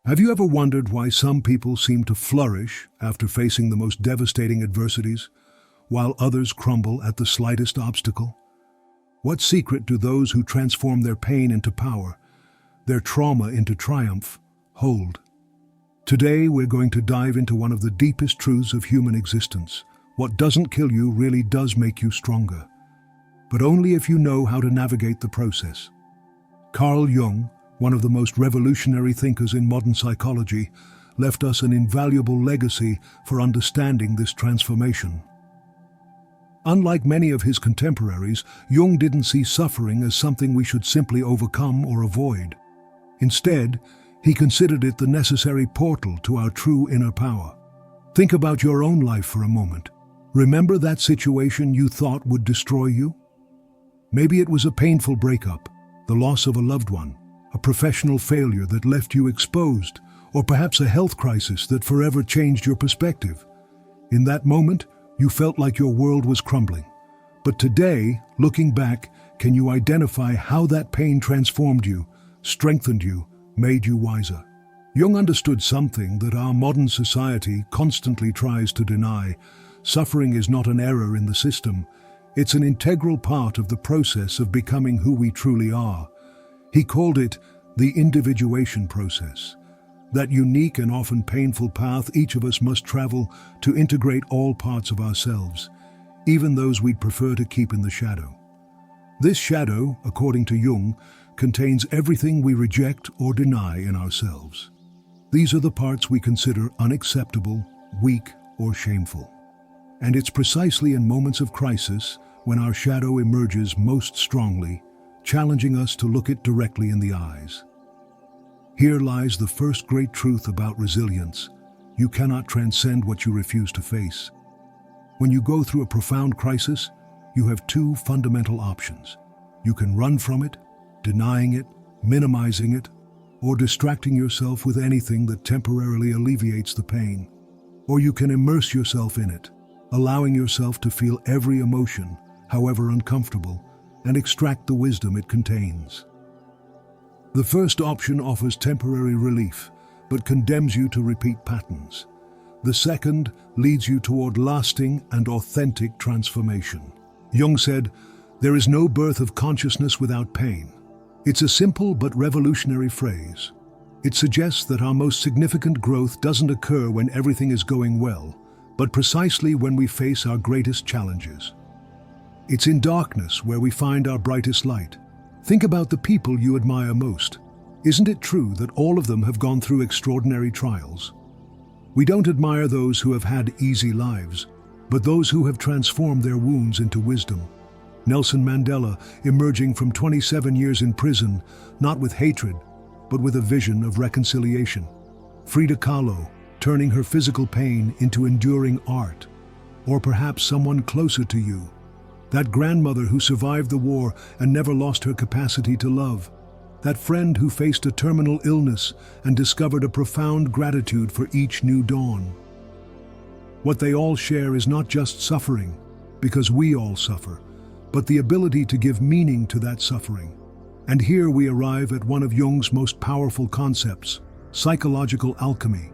Have you ever wondered why some people seem to flourish after facing the most devastating adversities, while others crumble at the slightest obstacle? What secret do those who transform their pain into power, their trauma into triumph, hold? Today we're going to dive into one of the deepest truths of human existence. What doesn't kill you really does make you stronger, but only if you know how to navigate the process. Carl Jung, one of the most revolutionary thinkers in modern psychology, left us an invaluable legacy for understanding this transformation. Unlike many of his contemporaries, Jung didn't see suffering as something we should simply overcome or avoid. Instead, he considered it the necessary portal to our true inner power. Think about your own life for a moment. Remember that situation you thought would destroy you? Maybe it was a painful breakup, the loss of a loved one, a professional failure that left you exposed, or perhaps a health crisis that forever changed your perspective. In that moment, you felt like your world was crumbling. But today, looking back, can you identify how that pain transformed you, strengthened you, made you wiser? Jung understood something that our modern society constantly tries to deny. Suffering is not an error in the system. It's an integral part of the process of becoming who we truly are. He called it the individuation process, that unique and often painful path each of us must travel to integrate all parts of ourselves, even those we'd prefer to keep in the shadow. This shadow, according to Jung, contains everything we reject or deny in ourselves. These are the parts we consider unacceptable, weak, or shameful. And it's precisely in moments of crisis when our shadow emerges most strongly, challenging us to look it directly in the eyes. Here lies the first great truth about resilience. You cannot transcend what you refuse to face. When you go through a profound crisis, you have two fundamental options. You can run from it, denying it, minimizing it, or distracting yourself with anything that temporarily alleviates the pain. Or you can immerse yourself in it, allowing yourself to feel every emotion, however uncomfortable, and extract the wisdom it contains. The first option offers temporary relief, but condemns you to repeat patterns. The second leads you toward lasting and authentic transformation. Jung said, "There is no birth of consciousness without pain." It's a simple but revolutionary phrase. It suggests that our most significant growth doesn't occur when everything is going well, but precisely when we face our greatest challenges. It's in darkness where we find our brightest light. Think about the people you admire most. Isn't it true that all of them have gone through extraordinary trials? We don't admire those who have had easy lives, but those who have transformed their wounds into wisdom. Nelson Mandela, emerging from 27 years in prison, not with hatred, but with a vision of reconciliation. Frida Kahlo, turning her physical pain into enduring art. Or perhaps someone closer to you, that grandmother who survived the war and never lost her capacity to love. That friend who faced a terminal illness and discovered a profound gratitude for each new dawn. What they all share is not just suffering, because we all suffer, but the ability to give meaning to that suffering. And here we arrive at one of Jung's most powerful concepts, psychological alchemy.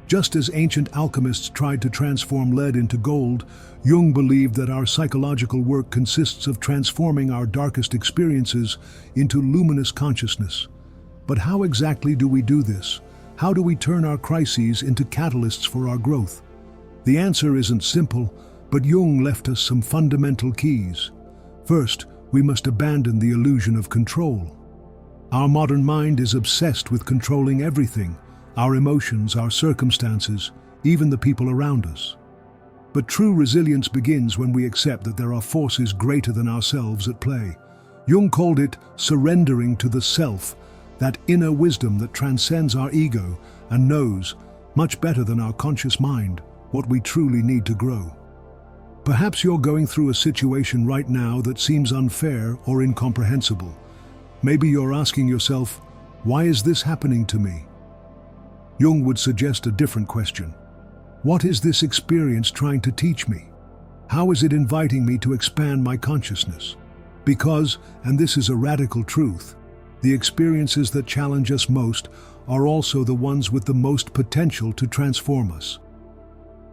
Just as ancient alchemists tried to transform lead into gold, Jung believed that our psychological work consists of transforming our darkest experiences into luminous consciousness. But how exactly do we do this? How do we turn our crises into catalysts for our growth? The answer isn't simple, but Jung left us some fundamental keys. First, we must abandon the illusion of control. Our modern mind is obsessed with controlling everything, our emotions, our circumstances, even the people around us. But true resilience begins when we accept that there are forces greater than ourselves at play. Jung called it surrendering to the self, that inner wisdom that transcends our ego and knows, much better than our conscious mind, what we truly need to grow. Perhaps you're going through a situation right now that seems unfair or incomprehensible. Maybe you're asking yourself, why is this happening to me? Jung would suggest a different question. What is this experience trying to teach me? How is it inviting me to expand my consciousness? Because, and this is a radical truth, The experiences that challenge us most are also the ones with the most potential to transform us.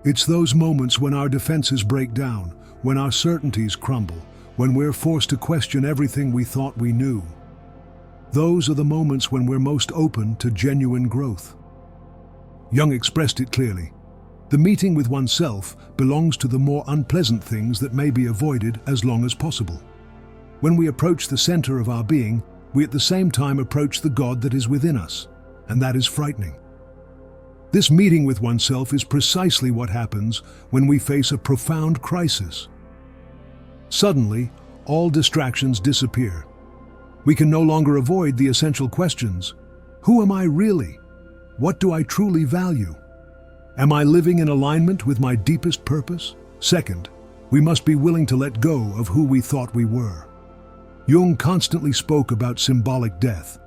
It's those moments when our defenses break down, when our certainties crumble, when we're forced to question everything we thought we knew. Those are the moments when we're most open to genuine growth. Jung expressed it clearly. The meeting with oneself belongs to the more unpleasant things that may be avoided as long as possible. When we approach the center of our being, we at the same time approach the God that is within us, and that is frightening. This meeting with oneself is precisely what happens when we face a profound crisis. Suddenly, all distractions disappear. We can no longer avoid the essential questions. Who am I really? What do I truly value? Am I living in alignment with my deepest purpose? Second, we must be willing to let go of who we thought we were. Jung constantly spoke about symbolic death,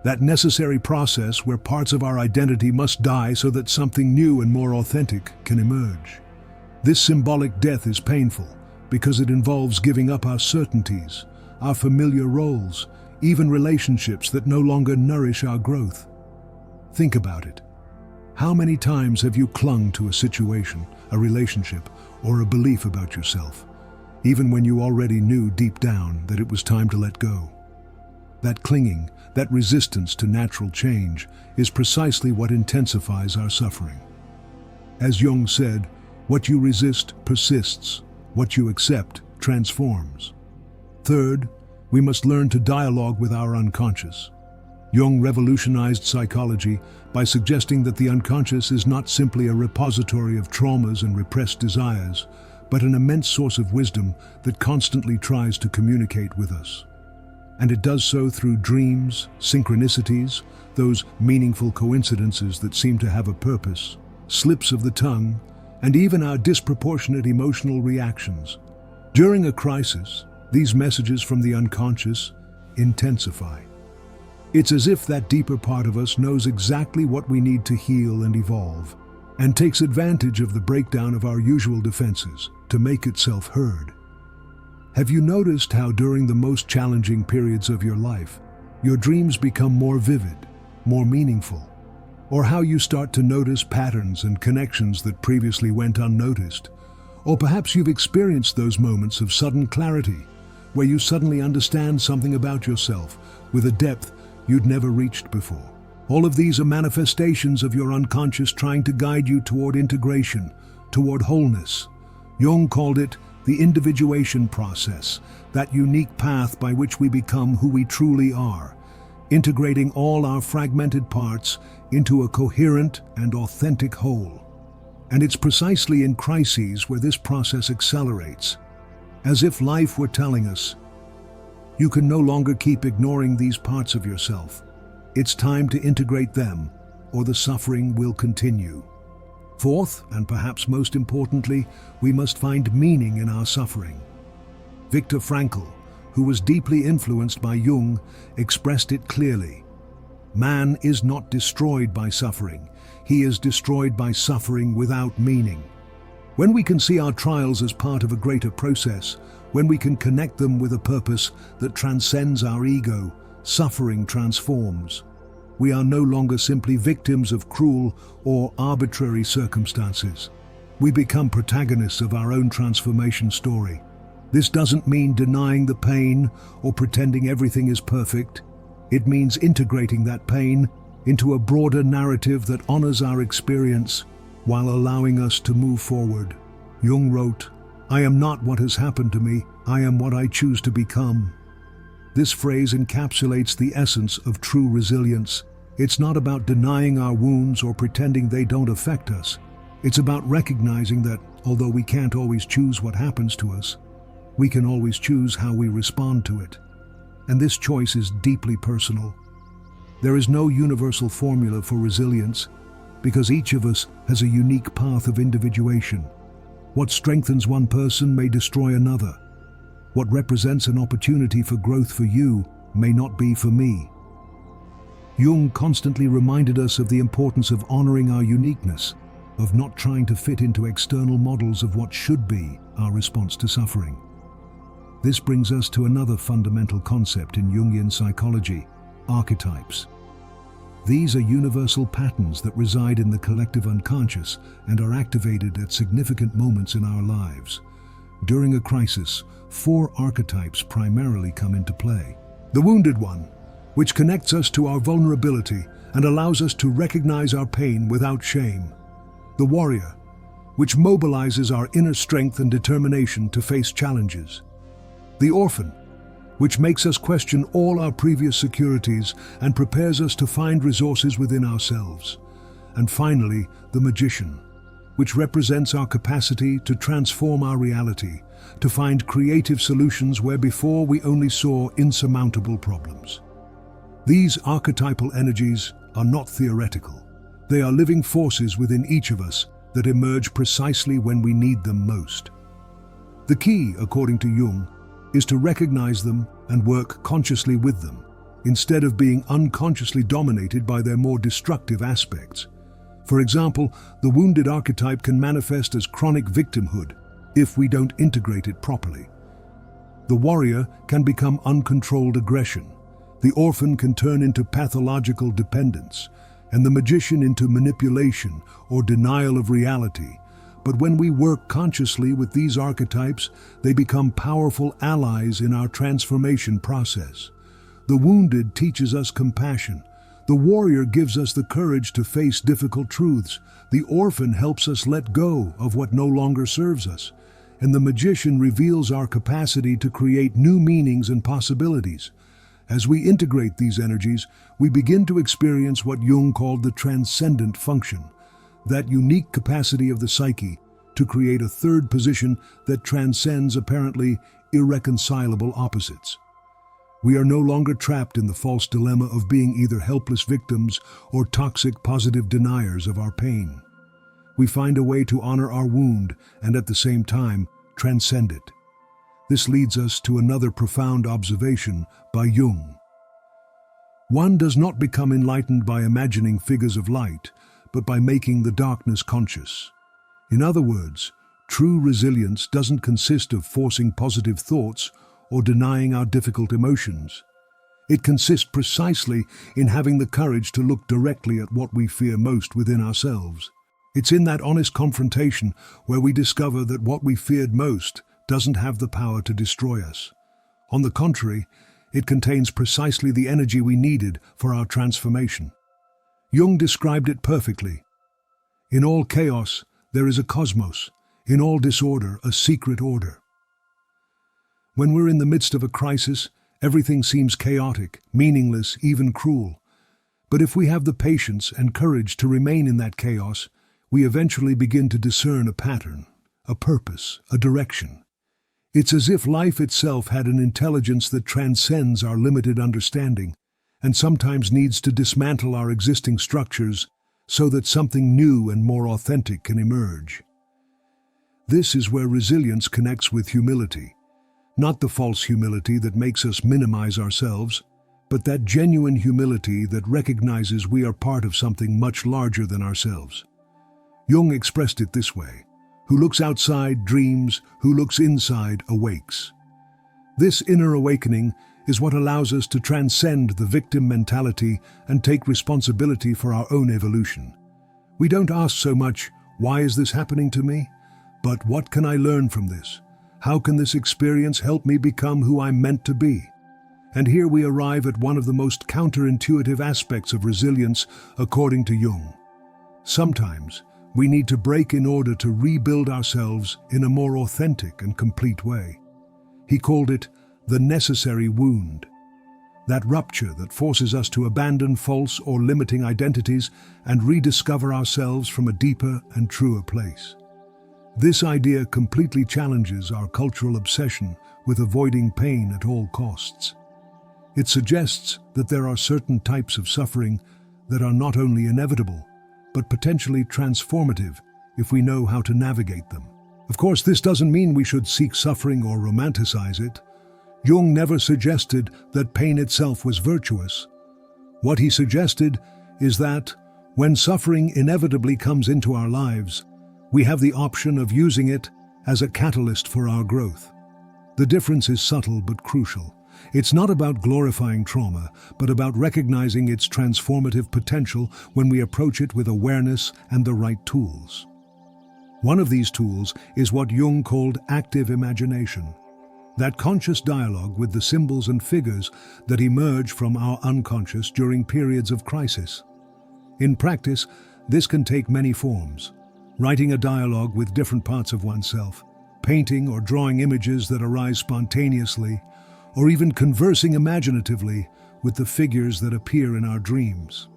that necessary process where parts of our identity must die so that something new and more authentic can emerge. This symbolic death is painful because it involves giving up our certainties, our familiar roles, even relationships that no longer nourish our growth. Think about it. How many times have you clung to a situation, a relationship, or a belief about yourself, even when you already knew deep down that it was time to let go? That clinging, that resistance to natural change, is precisely what intensifies our suffering. As Jung said, what you resist persists, what you accept transforms. Third, we must learn to dialogue with our unconscious. Jung revolutionized psychology by suggesting that the unconscious is not simply a repository of traumas and repressed desires, but an immense source of wisdom that constantly tries to communicate with us. And it does so through dreams, synchronicities, those meaningful coincidences that seem to have a purpose, slips of the tongue, and even our disproportionate emotional reactions. During a crisis, these messages from the unconscious intensify. It's as if that deeper part of us knows exactly what we need to heal and evolve, and takes advantage of the breakdown of our usual defenses to make itself heard. Have you noticed how during the most challenging periods of your life, your dreams become more vivid, more meaningful? Or how you start to notice patterns and connections that previously went unnoticed? Or perhaps you've experienced those moments of sudden clarity, where you suddenly understand something about yourself with a depth you'd never reached before. All of these are manifestations of your unconscious trying to guide you toward integration, toward wholeness. Jung called it the individuation process, that unique path by which we become who we truly are, integrating all our fragmented parts into a coherent and authentic whole. And it's precisely in crises where this process accelerates, as if life were telling us, you can no longer keep ignoring these parts of yourself. It's time to integrate them, or the suffering will continue. Fourth, and perhaps most importantly, we must find meaning in our suffering. Viktor Frankl, who was deeply influenced by Jung, expressed it clearly. Man is not destroyed by suffering. He is destroyed by suffering without meaning. When we can see our trials as part of a greater process, when we can connect them with a purpose that transcends our ego, suffering transforms. We are no longer simply victims of cruel or arbitrary circumstances. We become protagonists of our own transformation story. This doesn't mean denying the pain or pretending everything is perfect. It means integrating that pain into a broader narrative that honors our experience while allowing us to move forward. Jung wrote, "I am not what has happened to me, I am what I choose to become." This phrase encapsulates the essence of true resilience. It's not about denying our wounds or pretending they don't affect us. It's about recognizing that, although we can't always choose what happens to us, we can always choose how we respond to it. And this choice is deeply personal. There is no universal formula for resilience, because each of us has a unique path of individuation. What strengthens one person may destroy another. What represents an opportunity for growth for you may not be for me. Jung constantly reminded us of the importance of honoring our uniqueness, of not trying to fit into external models of what should be our response to suffering. This brings us to another fundamental concept in Jungian psychology, Archetypes. These are universal patterns that reside in the collective unconscious and are activated at significant moments in our lives. During a crisis, 4 archetypes primarily come into play. The wounded one, which connects us to our vulnerability and allows us to recognize our pain without shame. The warrior, which mobilizes our inner strength and determination to face challenges. The orphan, which makes us question all our previous securities and prepares us to find resources within ourselves. And finally, the magician, which represents our capacity to transform our reality, to find creative solutions where before we only saw insurmountable problems. These archetypal energies are not theoretical. They are living forces within each of us that emerge precisely when we need them most. The key, according to Jung, is to recognize them and work consciously with them, instead of being unconsciously dominated by their more destructive aspects. For example, the wounded archetype can manifest as chronic victimhood if we don't integrate it properly. The warrior can become uncontrolled aggression. The orphan can turn into pathological dependence, and the magician into manipulation or denial of reality. But when we work consciously with these archetypes, they become powerful allies in our transformation process. The wounded teaches us compassion. The warrior gives us the courage to face difficult truths. The orphan helps us let go of what no longer serves us. And the magician reveals our capacity to create new meanings and possibilities. As we integrate these energies, we begin to experience what Jung called the transcendent function, that unique capacity of the psyche to create a third position that transcends apparently irreconcilable opposites. We are no longer trapped in the false dilemma of being either helpless victims or toxic positive deniers of our pain. We find a way to honor our wound and at the same time transcend it. This leads us to another profound observation by Jung. One does not become enlightened by imagining figures of light, but by making the darkness conscious. In other words, true resilience doesn't consist of forcing positive thoughts or denying our difficult emotions. It consists precisely in having the courage to look directly at what we fear most within ourselves. It's in that honest confrontation where we discover that what we feared most doesn't have the power to destroy us. On the contrary, it contains precisely the energy we needed for our transformation. Jung described it perfectly. In all chaos, there is a cosmos. In all disorder, a secret order. When we're in the midst of a crisis, everything seems chaotic, meaningless, even cruel. But if we have the patience and courage to remain in that chaos, we eventually begin to discern a pattern, a purpose, a direction. It's as if life itself had an intelligence that transcends our limited understanding and sometimes needs to dismantle our existing structures so that something new and more authentic can emerge. This is where resilience connects with humility, not the false humility that makes us minimize ourselves, but that genuine humility that recognizes we are part of something much larger than ourselves. Jung expressed it this way: who looks outside dreams, who looks inside awakes. This inner awakening is what allows us to transcend the victim mentality and take responsibility for our own evolution. We don't ask so much, why is this happening to me? But what can I learn from this? How can this experience help me become who I'm meant to be? And here we arrive at one of the most counterintuitive aspects of resilience, according to Jung. Sometimes we need to break in order to rebuild ourselves in a more authentic and complete way. He called it the necessary wound, that rupture that forces us to abandon false or limiting identities and rediscover ourselves from a deeper and truer place. This idea completely challenges our cultural obsession with avoiding pain at all costs. It suggests that there are certain types of suffering that are not only inevitable, but potentially transformative if we know how to navigate them. Of course, this doesn't mean we should seek suffering or romanticize it. Jung never suggested that pain itself was virtuous. What he suggested is that, when suffering inevitably comes into our lives, we have the option of using it as a catalyst for our growth. The difference is subtle but crucial. It's not about glorifying trauma, but about recognizing its transformative potential when we approach it with awareness and the right tools. One of these tools is what Jung called active imagination, that conscious dialogue with the symbols and figures that emerge from our unconscious during periods of crisis. In practice, this can take many forms: writing a dialogue with different parts of oneself, painting or drawing images that arise spontaneously, or even conversing imaginatively with the figures that appear in our dreams.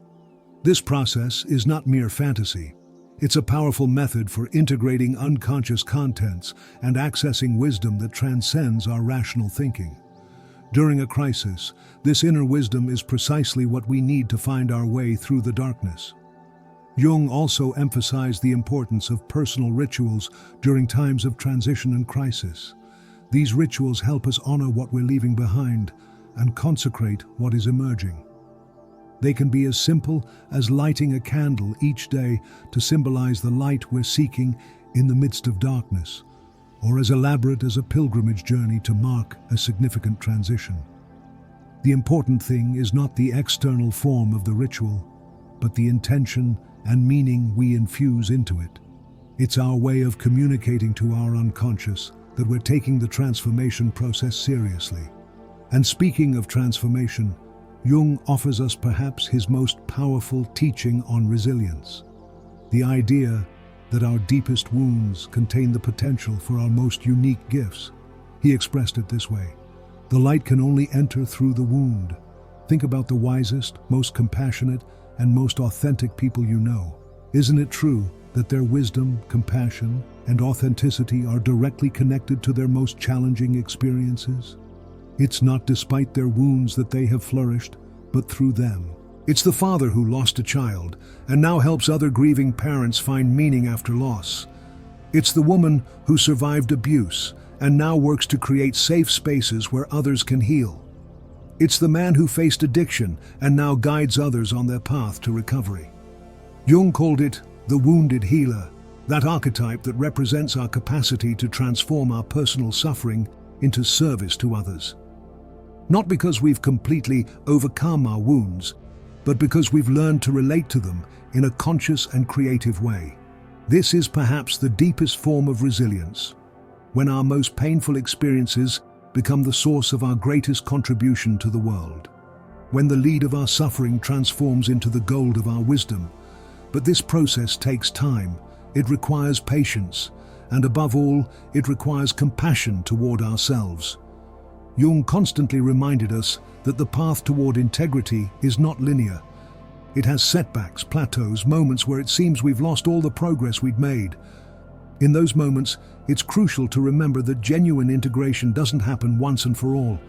This process is not mere fantasy. It's a powerful method for integrating unconscious contents and accessing wisdom that transcends our rational thinking. During a crisis, this inner wisdom is precisely what we need to find our way through the darkness. Jung also emphasized the importance of personal rituals during times of transition and crisis. These rituals help us honor what we're leaving behind and consecrate what is emerging. They can be as simple as lighting a candle each day to symbolize the light we're seeking in the midst of darkness, or as elaborate as a pilgrimage journey to mark a significant transition. The important thing is not the external form of the ritual, but the intention and meaning we infuse into it. It's our way of communicating to our unconscious that we're taking the transformation process seriously. And speaking of transformation, Jung offers us perhaps his most powerful teaching on resilience. The idea that our deepest wounds contain the potential for our most unique gifts. He expressed it this way: the light can only enter through the wound. Think about the wisest, most compassionate, and most authentic people you know. Isn't it true that their wisdom, compassion, and authenticity are directly connected to their most challenging experiences? It's not despite their wounds that they have flourished, but through them. It's the father who lost a child and now helps other grieving parents find meaning after loss. It's the woman who survived abuse and now works to create safe spaces where others can heal. It's the man who faced addiction and now guides others on their path to recovery. Jung called it the wounded healer, that archetype that represents our capacity to transform our personal suffering into service to others. Not because we've completely overcome our wounds, but because we've learned to relate to them in a conscious and creative way. This is perhaps the deepest form of resilience, when our most painful experiences become the source of our greatest contribution to the world, when the lead of our suffering transforms into the gold of our wisdom. But this process takes time, it requires patience, and above all, it requires compassion toward ourselves. Jung constantly reminded us that the path toward integrity is not linear. It has setbacks, plateaus, moments where it seems we've lost all the progress we'd made. In those moments, it's crucial to remember that genuine integration doesn't happen once and for all.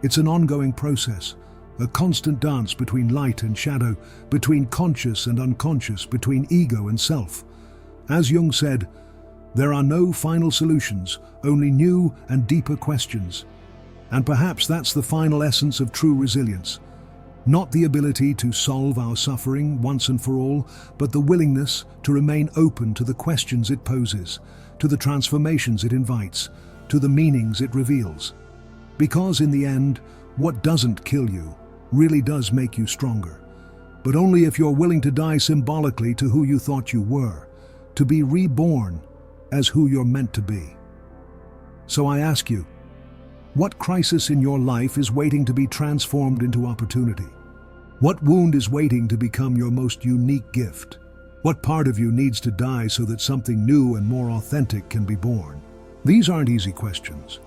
It's an ongoing process, a constant dance between light and shadow, between conscious and unconscious, between ego and self. As Jung said, there are no final solutions, only new and deeper questions. And perhaps that's the final essence of true resilience. Not the ability to solve our suffering once and for all, but the willingness to remain open to the questions it poses, to the transformations it invites, to the meanings it reveals. Because in the end, what doesn't kill you really does make you stronger. But only if you're willing to die symbolically to who you thought you were, to be reborn as who you're meant to be. So I ask you, what crisis in your life is waiting to be transformed into opportunity? What wound is waiting to become your most unique gift? What part of you needs to die so that something new and more authentic can be born? These aren't easy questions.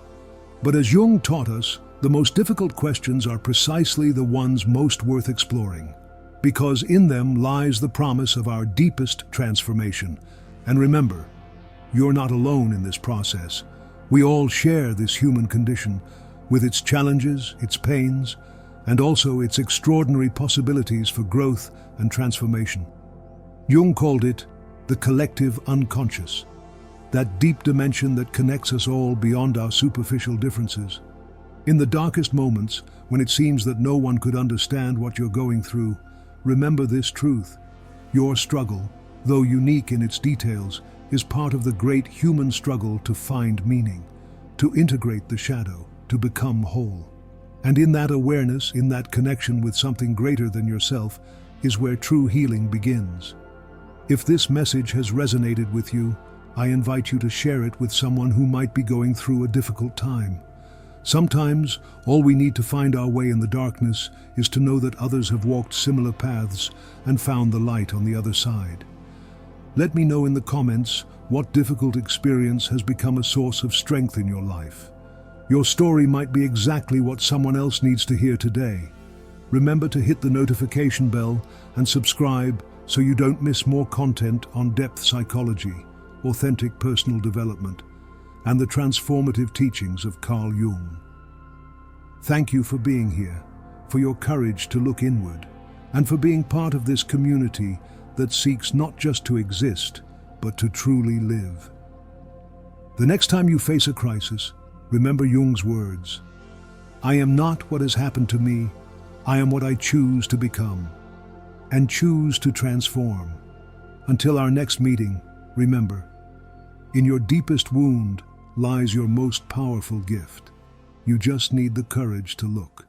But as Jung taught us, the most difficult questions are precisely the ones most worth exploring, because in them lies the promise of our deepest transformation. And remember, you're not alone in this process. We all share this human condition, with its challenges, its pains, and also its extraordinary possibilities for growth and transformation. Jung called it the collective unconscious, that deep dimension that connects us all beyond our superficial differences. In the darkest moments, when it seems that no one could understand what you're going through, remember this truth: your struggle, though unique in its details, is part of the great human struggle to find meaning, to integrate the shadow, to become whole. And in that awareness, in that connection with something greater than yourself, is where true healing begins. If this message has resonated with you, I invite you to share it with someone who might be going through a difficult time. Sometimes, all we need to find our way in the darkness is to know that others have walked similar paths and found the light on the other side. Let me know in the comments what difficult experience has become a source of strength in your life. Your story might be exactly what someone else needs to hear today. Remember to hit the notification bell and subscribe so you don't miss more content on depth psychology, authentic personal development, and the transformative teachings of Carl Jung. Thank you for being here, for your courage to look inward, and for being part of this community that seeks not just to exist, but to truly live. The next time you face a crisis, remember Jung's words, "I am not what has happened to me, I am what I choose to become, and choose to transform." Until our next meeting, remember, in your deepest wound lies your most powerful gift. You just need the courage to look.